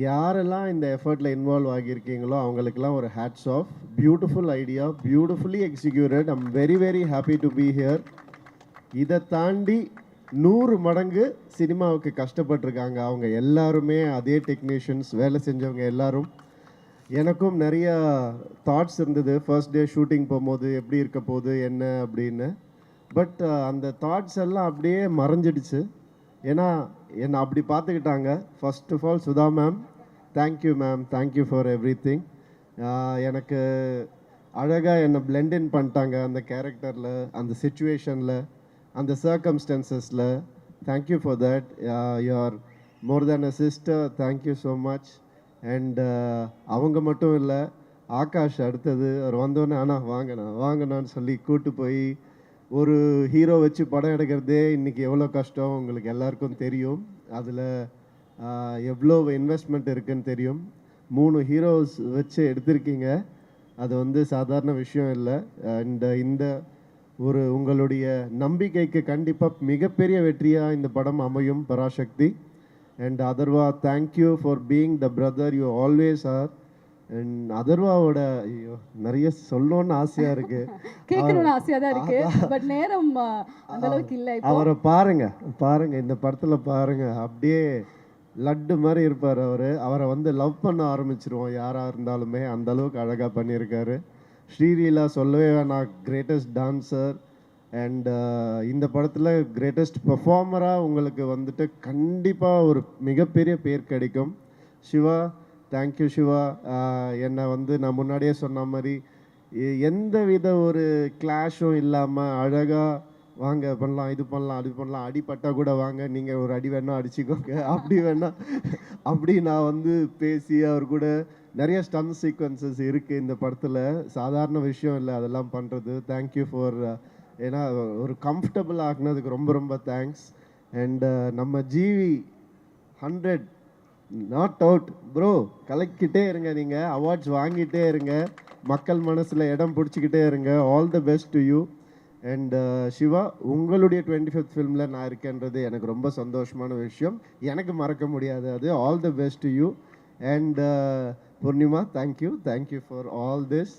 யாரெல்லாம் இந்த எஃபர்ட்ல இன்வால்வ் ஆகியிருக்கீங்களோ அவங்களுக்கெல்லாம் ஒரு hats off. Beautiful idea, beautifully executed. I'm very very happy to be here. இதை தாண்டி 100 மடங்கு சினிமாவுக்கு கஷ்டப்பட்டிருக்காங்க அவங்க எல்லாருமே. அதே டெக்னீஷியன்ஸ் வேலை செஞ்சவங்க எல்லாரும். எனக்கும் நிறைய தாட்ஸ் இருந்தது ஃபர்ஸ்ட் டே ஷூட்டிங் போகும்போது எப்படி இருக்க போகுது என்ன அப்படின்னு. பட் அந்த தாட்ஸ் எல்லாம் அப்படியே மறைஞ்சிடுச்சு. ஏன்னா என்னை அப்படி பார்த்துக்கிட்டாங்க. First of all Sudha ma'am, thank you ma'am, thank you for everything. எனக்கு அழகாக என்னை பிளெண்டின் பண்ணிட்டாங்க அந்த கேரக்டரில், அந்த சுச்சுவேஷனில், அந்த சர்க்கம்ஸ்டன்சஸில். Thank you for that. You are more than a sister. Thank you so much. And அவங்க மட்டும் இல்லை, ஆகாஷ் அடுத்தது அவர் வந்தோடனே வாங்கண்ணா வாங்கண்ணான்னு சொல்லி கூட்டு போய் ஒரு ஹீரோ வச்சு படம் எடுக்கிறதே இன்றைக்கி எவ்வளோ கஷ்டம் உங்களுக்கு எல்லாருக்கும் தெரியும். அதில் எவ்வளோ இன்வெஸ்ட்மெண்ட் இருக்குதுன்னு தெரியும். 3 ஹீரோஸ் வச்சு எடுத்திருக்கீங்க. அது வந்து சாதாரண விஷயம் இல்லை. அண்ட் இந்த ஒரு உங்களுடைய நம்பிக்கைக்கு கண்டிப்பாக மிகப்பெரிய வெற்றியாக இந்த படம் அமையும். Parasakthi. And Atharvaa, thank you for being the brother you always are. And அதர்வாவோட ஐயோ நிறைய சொல்லணும்னு ஆசையாக இருக்குது, கேட்கணும்னு ஆசையாக தான் இருக்குது. பட் நேரம் அந்த அளவுக்கு இல்லை. அவரை பாருங்க பாருங்க, இந்த படத்தில் பாருங்க, அப்படியே லட்டு மாதிரி இருப்பார் அவர். அவரை வந்து லவ் பண்ண ஆரம்பிச்சிருவோம் யாராக இருந்தாலுமே. அந்த அளவுக்கு அழகாக பண்ணியிருக்காரு. ஸ்ரீலீலா சொல்லவே வேணாம், கிரேட்டஸ்ட் டான்சர். அண்ட் இந்த படத்தில் கிரேட்டஸ்ட் பெர்ஃபார்மராக உங்களுக்கு வந்துட்டு கண்டிப்பாக ஒரு மிகப்பெரிய பேர் கிடைக்கும். சிவா, தேங்க்யூ சிவா. என்னை வந்து நான் முன்னாடியே சொன்ன மாதிரி எந்த வித ஒரு கிளாஷும் இல்லாமல் அழகாக வாங்க பண்ணலாம், இது பண்ணலாம், அது பண்ணலாம், அடிப்பட்டால் கூட வாங்க, நீங்கள் ஒரு அடி வேணால் அடிச்சுக்கோங்க, அப்படி வேணால் அப்படி நான் வந்து பேசி அவர் கூட நிறைய ஸ்டன் சீக்வன்சஸ் இருக்குது இந்த படத்தில். சாதாரண விஷயம் இல்லை அதெல்லாம் பண்ணுறது. தேங்க்யூ ஃபார், ஏன்னா ஒரு கம்ஃபர்டபுள் ஆக்குனதுக்கு ரொம்ப ரொம்ப தேங்க்ஸ். அண்ட் நம்ம ஜிவி 100 நாட் அவுட் ப்ரோ, கலக்கிட்டே இருங்க, நீங்கள் அவார்ட்ஸ் வாங்கிட்டே இருங்க, மக்கள் மனசில் இடம் பிடிச்சிக்கிட்டே இருங்க. All the best to you. And Siva, உங்களுடைய 25th ஃபிலிமில் நான் இருக்கேன்றது எனக்கு ரொம்ப சந்தோஷமான விஷயம், எனக்கு மறக்க முடியாது அது. All the best to you. And Poornima, thank you for all this.